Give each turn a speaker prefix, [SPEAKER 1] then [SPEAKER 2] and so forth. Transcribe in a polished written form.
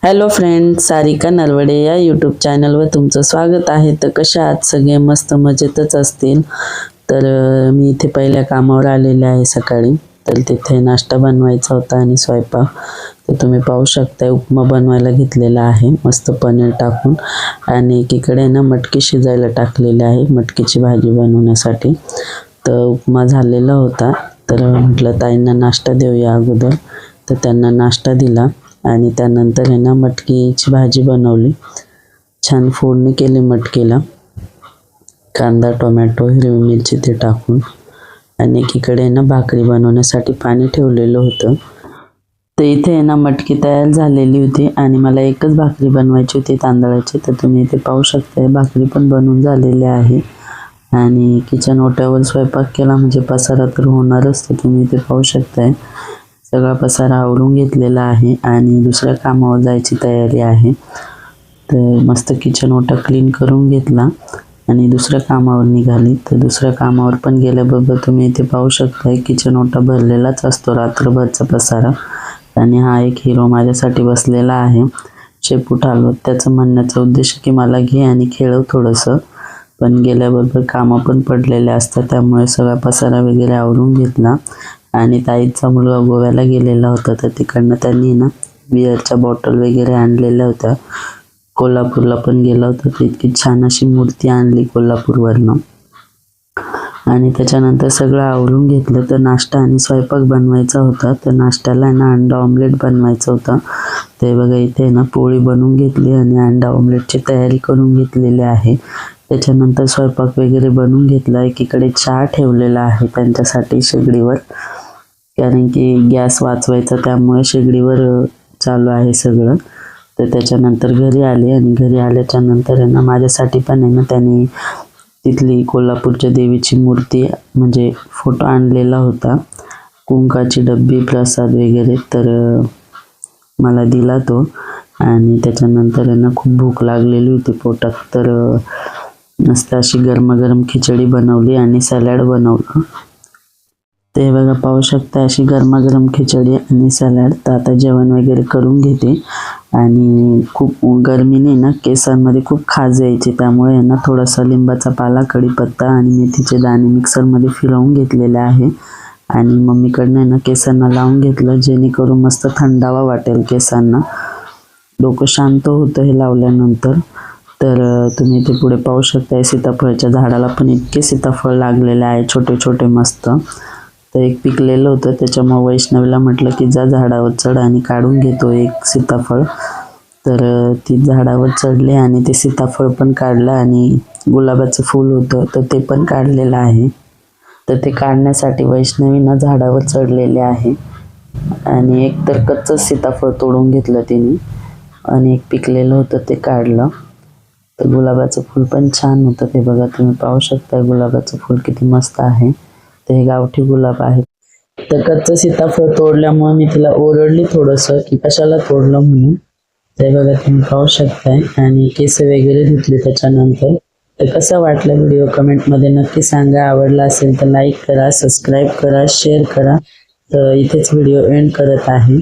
[SPEAKER 1] Hello friend, Sarika Narwade या YouTube चॅनलवर तुमचं स्वागत आहे. तर कशा आहात सगळे? मस्त मजेतच असतील. तर मी इथे पहिल्या कामावर आलेले आहे सकाळी. तर तिथे नाश्ता बनवायचा होता आणि स्वयंपाक. तर तुम्ही पाहू शकता उपमा बनवायला घेतलेला आहे मस्त पनीर टाकून. आणि एकीकडे ना मटकी शिजायला टाकलेली आहे मटकीची भाजी बनवण्यासाठी. तर उपमा झालेला होता. तर म्हटलं ताईंना नाश्ता देऊया अगोदर. तर त्यांना नाश्ता दिला आणि त्यानंतर आहे ना मटकीची भाजी बनवली. छान फोडणी केली मटकीला, कांदा टोमॅटो हिरवी मिरची ते टाकून. आणि एकीकडे ना भाकरी बनवण्यासाठी पाणी ठेवलेलं होतं. तर इथे ना मटकी तयार झालेली होती आणि मला एकच भाकरी बनवायची होती तांदळाची. तर तुम्ही इथे पाहू शकता भाकरी पण बनवून झालेली आहे. आणि किचन ओट्यावर स्वयंपाक केला म्हणजे पसारा तर होणारच. तर तुम्ही इथे पाहू शकताय सगळा पसारा आवरून घेतलेला आहे आणि दुसऱ्या कामावर जायची तयारी आहे. तर मस्त किचन ओटा क्लीन करून घेतला आणि दुसऱ्या कामावर निघाली. तर दुसऱ्या कामावर पण गेल्याबरोबर तुम्ही इथे पाहू शकताय किचन ओटा भरलेलाच असतो रात्रभरचा पसारा. आणि हा एक हिरो माझ्यासाठी बसलेला आहे शेपूट हलवत. त्याचं म्हणण्याचा उद्देश की मला घे आणि खेळव थोडंसं. पण गेल्याबरोबर कामं पण पडलेले असतात त्यामुळे सगळा पसारा वगैरे आवरून घेतला. आणि ताईचा मुलगा गोव्याला गेलेला होता तर तिकडनं त्यांनी ना बिअरच्या बॉटल वगैरे आणलेल्या होत्या. कोल्हापूरला पण गेला होता तर इतकी छान अशी मूर्ती आणली कोल्हापूरवरनं. आणि त्याच्यानंतर सगळं आवरून घेतलं. तर नाश्ता आणि स्वयंपाक बनवायचा होता. तर नाश्त्याला ना अंडा ऑमलेट बनवायचा होता. ते बघा इथे ना पोळी बनवून घेतली आणि अंडा ऑमलेटची तयारी करून घेतलेली आहे. त्याच्यानंतर स्वयंपाक वगैरे बनवून घेतला. एकीकडे चहा ठेवलेला आहे त्यांच्यासाठी शेगडीवर, कारण की गॅस वाचवायचा त्यामुळे शेगडीवर चालू आहे सगळं. तर त्याच्यानंतर घरी आले आणि घरी आल्याच्या नंतर आहे ना माझ्यासाठी पण आहे ना त्यांनी तिथली कोल्हापूरच्या देवीची मूर्ती म्हणजे फोटो आणलेला होता, कुंकाची डब्बी प्रसाद वगैरे. तर मला दिला तो. आणि त्याच्यानंतर आहे ना खूप भूक लागलेली होती पोटात. तर मस्त अशी गरमागरम खिचडी बनवली आणि सॅलड बनवलं. ते बघा पाहू शकता अशी गरमागरम खिचडी आणि सॅलड. तर आता जेवण वगैरे करून घेते. आणि खूप गरमीने ना केसांमध्ये खूप खाज यायची त्यामुळे ना थोडासा लिंबाचा पाला, कढीपत्ता आणि मेथीचे दाणे मिक्सरमध्ये फिरवून घेतलेले आहे. आणि मम्मीकडनं ना केसांना लावून घेतलं जेणेकरून मस्त थंडावा वाटेल केसांना. डोकं शांत होतं हे लावल्यानंतर. तर तुम्ही इथे पुढे पाहू शकता सीताफळच्या झाडाला पण इतके सीताफळ लागलेले आहे छोटे छोटे मस्त. तर एक पिकलेलं होतं त्याच्यामुळे वैष्णवीला म्हटलं की जा झाडावर चढ आणि काढून घेतो एक सीताफळ. तर ती झाडावर चढले आणि ते सीताफळ पण काढलं आणि गुलाबाचं फूल होतं तर ते पण काढलेलं आहे. तर ते काढण्यासाठी वैष्णवीनं झाडावर चढलेले आहे. आणि एक तर कच्चं सीताफळ तोडून घेतलं तिने आणि एक पिकलेलं होतं ते काढलं. तर गुलाबाचं फूल पण छान होतं. ते बघा तुम्ही पाहू शकता गुलाबाचं फूल किती मस्त आहे. ते हे गावठी गुलाब आहे. तर कच्चं सीताफळ तोडल्यामुळे मी तिला ओरडली थोडंसं की कशाला तोडलं म्हणून. ते बघा तुम्ही पाहू शकताय. आणि केस वगैरे धुतले त्याच्यानंतर. तर कसं वाटलं व्हिडिओ कमेंटमध्ये नक्की सांगा. आवडला असेल तर लाईक करा, सबस्क्राईब करा, शेअर करा. तर इथेच व्हिडिओ एंड करत आहे.